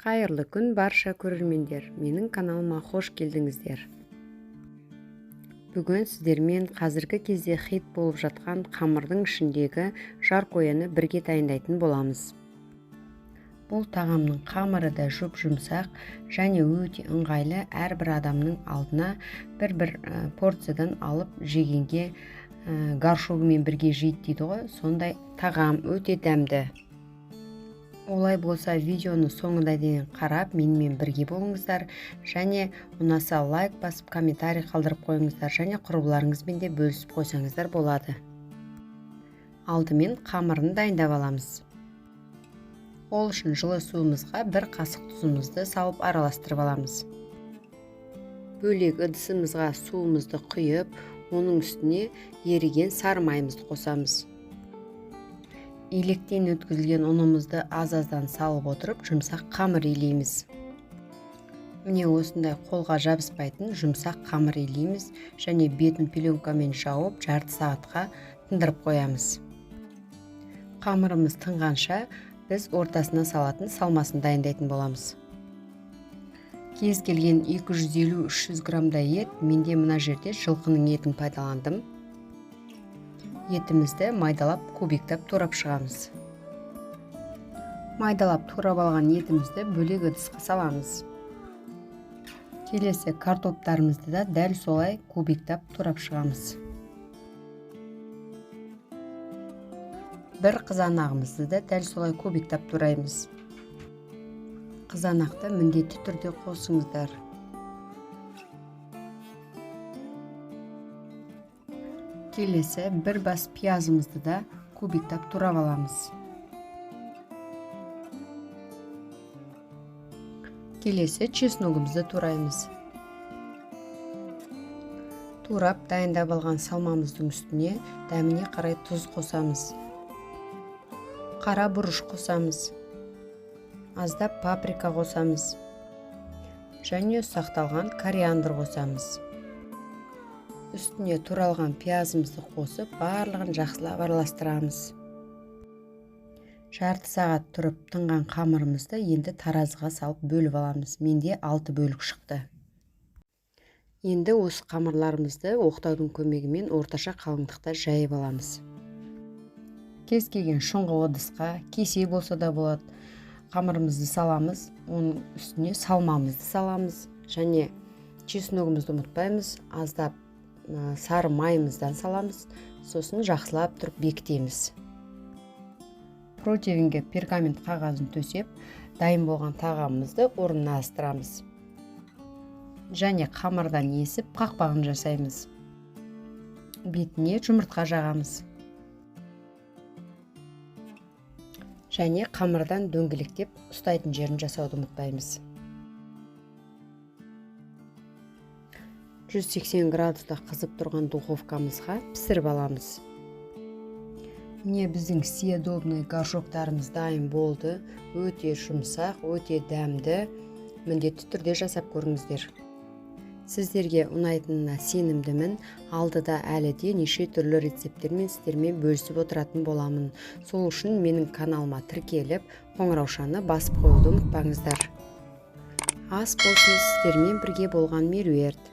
Қайырлы күн барша көрермендер, менің каналыма қош келдіңіздер. Бүгін сіздермен қазіргі кезде хит болып жатқан қамырдың ішіндегі жаркояны бірге дайындайтын боламыз. Бұл тағамның қамыры да жұп-жұмсақ және өте ыңғайлы, әрбір адамның алдына бір порциядан алып жегенге горшогымен бірге жейді дейді ғой, сондай тағам өте дәмді. Олай болса видеоны соңына дейін қарап менімен бірге болыңыздар және ұнаса лайк басып комментарий қалдырып қойыңыздар және құрбыларыңызбен де бөлісіп қойсаңыздар болады. Алдымен қамырын дайындап аламыз. Ол үшін жылы суымызға 1 қасық тұзымызды салып араластырып аламыз. Бөлек ыдысымызға суымызды құйып, оның үстіне еріген сары майымызды қосамыз. Електен өткізілген ұнымызды аз-аздан салып отырып, жұмсақ қамыр илейміз. Міне осындай қолға жабыспайтын жұмсақ қамыр илейміз және бетін пленкамен жауып, жарты сағатқа тындырып қоямыз. Қамырымыз тынғанша біз ортасына салатын салмасын дайындайтын боламыз. Кез келген 250-300 грамдай ет, менде мына жерде жылқының етін пайдаландым. Етімізді майдалап, кубиктап турап шығамыз. Майдалап турап алған етімізді бөлек ыдысқа саламыз. Келесі картоптарымызды да дәл солай кубиктап турап шығамыз. Бір қызанағымызды да дәл солай кубиктап тураймыз. Қызанақты міндетті түрде қосыңыздар. Келесі бір бас пиязымызды да кубиктап турап аламыз. Келесі чесногымызды тураймыз. Турап дайындап алған салмамыздың үстіне дәміне қарай тұз қосамыз. Қара бұрыш қосамыз. Аздап паприка қосамыз. Және ұсақталған кориандр қосамыз. Үстіне туралған пиязымызды қосып, барлығын жақсылап араластырамыз. Жарты сағат тұрып тынған қамырымызды енді таразыға салып бөліп аламыз. Менде 6 бөлік шықты. Енді осы қамырларымызды оқтаудың көмегімен орташа қалыңдықта жайып аламыз. Кез келген шұңғыл ыдысқа, кесе болса да болады. Қамырымызды саламыз, оның үстіне салмамызды саламыз және чесногымызды ұмытпаймыз, аздап сары майымыздан саламыз, сосын жақсылап тұрып бекітеміз. Противенге пергамент қағазын төсеп, дайын болған тағамымызды орнына астырамыз. Және қамырдан есіп қақпағын жасаймыз. Бетіне жұмыртқа жағамыз. Және қамырдан дөңгелектеп ұстайтын жерін жасауды ұмытпаймыз. 180 градуста қызып тұрған духовкамызға пісіріп аламыз. Міне біздің съедобный горшоктарымыз дайын болды. Өте жұмсақ, өте дәмді. Міндетті түрде жасап көріңіздер. Сіздерге ұнайтынына сенімдімін. Алдыда әлі де неше түрлі рецепттермен сіздермен бөлісіп отыратын боламын. Сол үшін менің каналыма тіркеліп, қоңыраушаны басып қоюды ұмытпаңыздар. Ас болсын, сіздермен бірге болған меруерт.